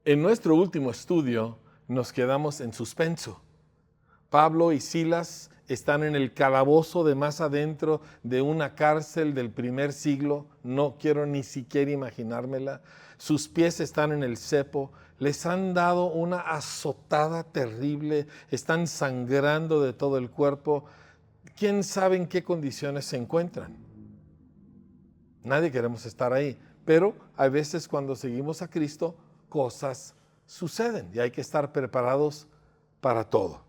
En nuestro último estudio nos quedamos en suspenso. Pablo y Silas están en el calabozo de más adentro de una cárcel del primer siglo. No quiero ni siquiera imaginármela. Sus pies están en el cepo. Les han dado una azotada terrible. Están sangrando de todo el cuerpo. ¿Quién sabe en qué condiciones se encuentran? Nadie queremos estar ahí. Pero hay veces cuando seguimos a Cristo, cosas suceden y hay que estar preparados para todo.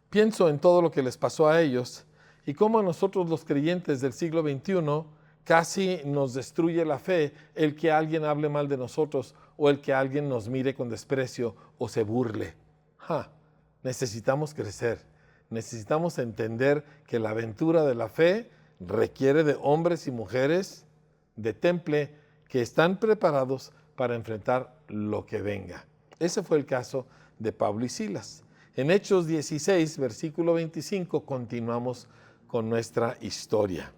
Pienso en todo lo que les pasó a ellos y cómo a nosotros los creyentes del siglo XXI casi nos destruye la fe el que alguien hable mal de nosotros o el que alguien nos mire con desprecio o se burle. Necesitamos crecer, necesitamos entender que la aventura de la fe requiere de hombres y mujeres de temple que están preparados para enfrentar lo que venga. Ese fue el caso de Pablo y Silas. En Hechos 16, versículo 25, continuamos con nuestra historia.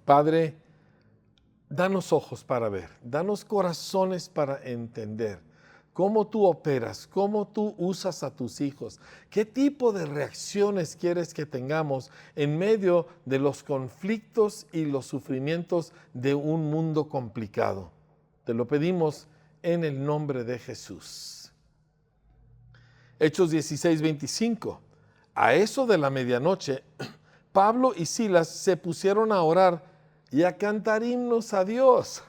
Padre, danos ojos para ver, danos corazones para entender cómo tú operas, cómo tú usas a tus hijos, qué tipo de reacciones quieres que tengamos en medio de los conflictos y los sufrimientos de un mundo complicado. Te lo pedimos en el nombre de Jesús. Hechos 16, 25. A eso de la medianoche, Pablo y Silas se pusieron a orar y a cantar himnos a Dios.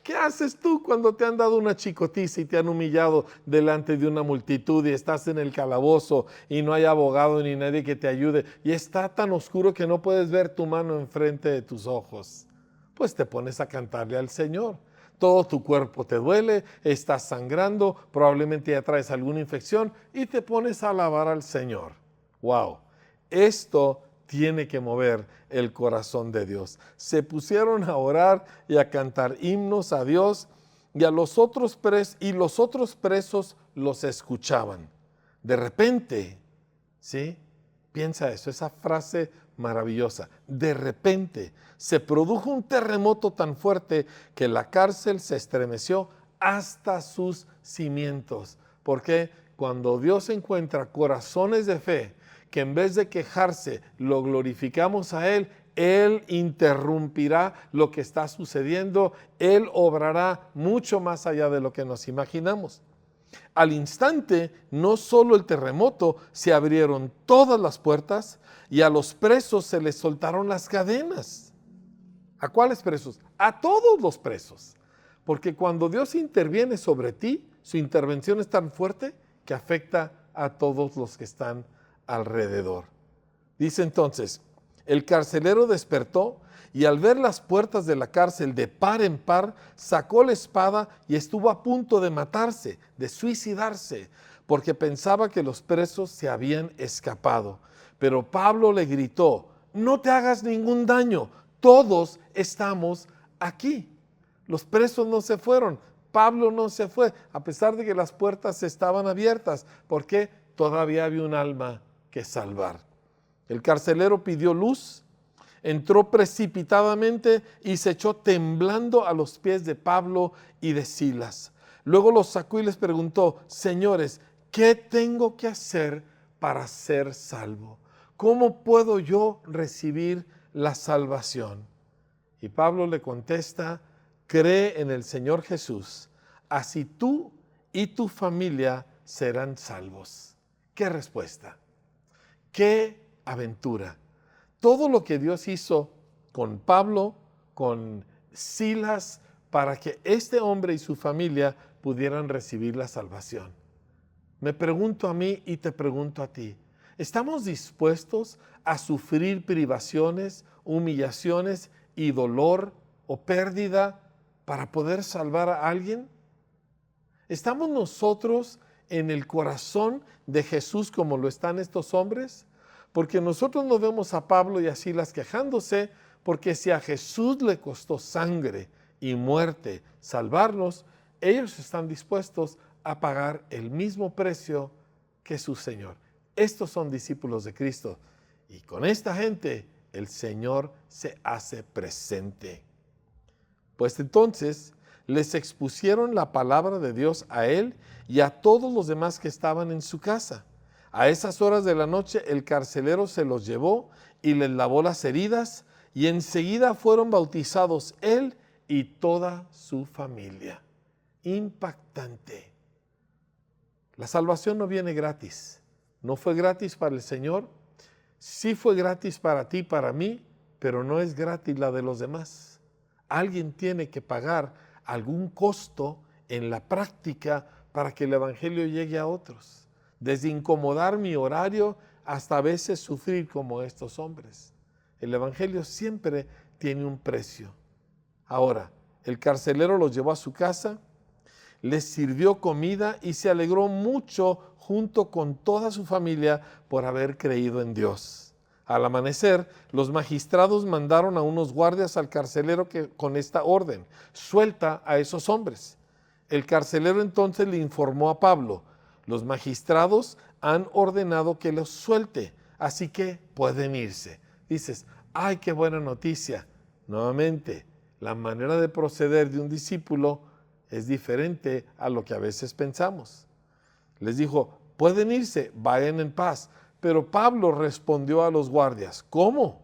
¿Qué haces tú cuando te han dado una chicotiza y te han humillado delante de una multitud y estás en el calabozo y no hay abogado ni nadie que te ayude y está tan oscuro que no puedes ver tu mano enfrente de tus ojos? Pues te pones a cantarle al Señor. Todo tu cuerpo te duele, estás sangrando, probablemente ya traes alguna infección y te pones a alabar al Señor. ¡Wow! Esto tiene que mover el corazón de Dios. Se pusieron a orar y a cantar himnos a Dios y los otros presos los escuchaban. De repente, ¿sí? Piensa eso, esa frase maravillosa. De repente se produjo un terremoto tan fuerte que la cárcel se estremeció hasta sus cimientos. Porque cuando Dios encuentra corazones de fe, que en vez de quejarse lo glorificamos a Él, Él interrumpirá lo que está sucediendo, Él obrará mucho más allá de lo que nos imaginamos. Al instante, no solo el terremoto, se abrieron todas las puertas y a los presos se les soltaron las cadenas. ¿A cuáles presos? A todos los presos. Porque cuando Dios interviene sobre ti, su intervención es tan fuerte que afecta a todos los que están alrededor. Dice entonces, el carcelero despertó y al ver las puertas de la cárcel de par en par, sacó la espada y estuvo a punto de matarse, de suicidarse, porque pensaba que los presos se habían escapado. Pero Pablo le gritó, no te hagas ningún daño, todos estamos aquí. Los presos no se fueron, Pablo no se fue, a pesar de que las puertas estaban abiertas, porque todavía había un alma que salvar. El carcelero pidió luz, entró precipitadamente y se echó temblando a los pies de Pablo y de Silas. Luego los sacó y les preguntó, señores, ¿qué tengo que hacer para ser salvo? ¿Cómo puedo yo recibir la salvación? Y Pablo le contesta, cree en el Señor Jesús, así tú y tu familia serán salvos. ¿Qué respuesta? ¡Qué aventura! Todo lo que Dios hizo con Pablo, con Silas, para que este hombre y su familia pudieran recibir la salvación. Me pregunto a mí y te pregunto a ti, ¿estamos dispuestos a sufrir privaciones, humillaciones y dolor o pérdida para poder salvar a alguien? ¿Estamos nosotros en el corazón de Jesús como lo están estos hombres? Porque nosotros no vemos a Pablo y a Silas quejándose, porque si a Jesús le costó sangre y muerte salvarnos, ellos están dispuestos a pagar el mismo precio que su Señor. Estos son discípulos de Cristo y con esta gente el Señor se hace presente. Pues entonces les expusieron la palabra de Dios a él y a todos los demás que estaban en su casa. A esas horas de la noche el carcelero se los llevó y les lavó las heridas, y enseguida fueron bautizados él y toda su familia. Impactante. La salvación no viene gratis. No fue gratis para el Señor. Sí fue gratis para ti, para mí, pero no es gratis la de los demás. Alguien tiene que pagar algún costo en la práctica para que el evangelio llegue a otros. Desde incomodar mi horario hasta a veces sufrir como estos hombres. El evangelio siempre tiene un precio. Ahora, el carcelero los llevó a su casa, les sirvió comida y se alegró mucho junto con toda su familia por haber creído en Dios. Al amanecer, los magistrados mandaron a unos guardias al carcelero con esta orden: suelta a esos hombres. El carcelero entonces le informó a Pablo: los magistrados han ordenado que los suelte, así que pueden irse. Dices, ¡ay, qué buena noticia! Nuevamente, la manera de proceder de un discípulo es diferente a lo que a veces pensamos. Les dijo, pueden irse, vayan en paz. Pero Pablo respondió a los guardias, ¿cómo?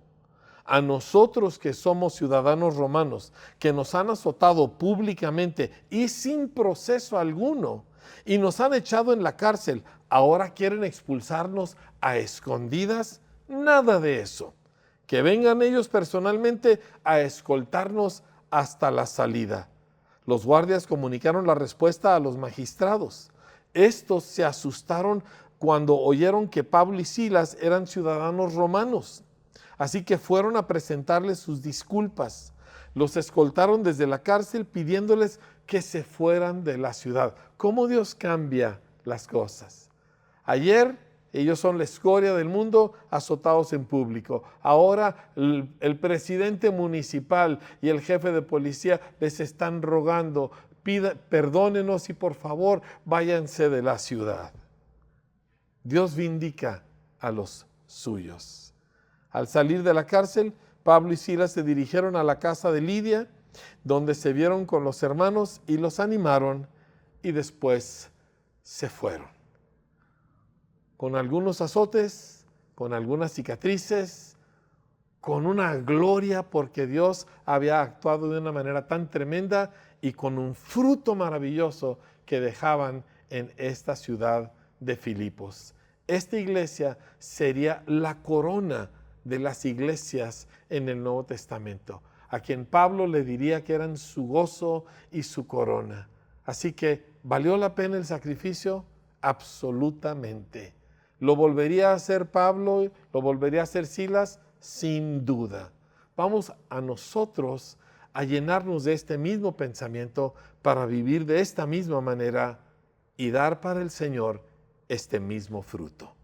A nosotros que somos ciudadanos romanos, que nos han azotado públicamente y sin proceso alguno, y nos han echado en la cárcel, ¿ahora quieren expulsarnos a escondidas? Nada de eso. Que vengan ellos personalmente a escoltarnos hasta la salida. Los guardias comunicaron la respuesta a los magistrados. Estos se asustaron cuando oyeron que Pablo y Silas eran ciudadanos romanos. Así que fueron a presentarles sus disculpas. Los escoltaron desde la cárcel pidiéndoles que se fueran de la ciudad. ¿Cómo Dios cambia las cosas? Ayer ellos son la escoria del mundo, azotados en público. Ahora el presidente municipal y el jefe de policía les están rogando, perdónenos y por favor váyanse de la ciudad. Dios vindica a los suyos. Al salir de la cárcel, Pablo y Silas se dirigieron a la casa de Lidia, donde se vieron con los hermanos y los animaron, y después se fueron. Con algunos azotes, con algunas cicatrices, con una gloria porque Dios había actuado de una manera tan tremenda y con un fruto maravilloso que dejaban en esta ciudad de Filipos. Esta iglesia sería la corona de las iglesias en el Nuevo Testamento, a quien Pablo le diría que eran su gozo y su corona. Así que, ¿valió la pena el sacrificio? Absolutamente. ¿Lo volvería a hacer Pablo? ¿Lo volvería a hacer Silas? Sin duda. Vamos a nosotros a llenarnos de este mismo pensamiento para vivir de esta misma manera y dar para el Señor este mismo fruto.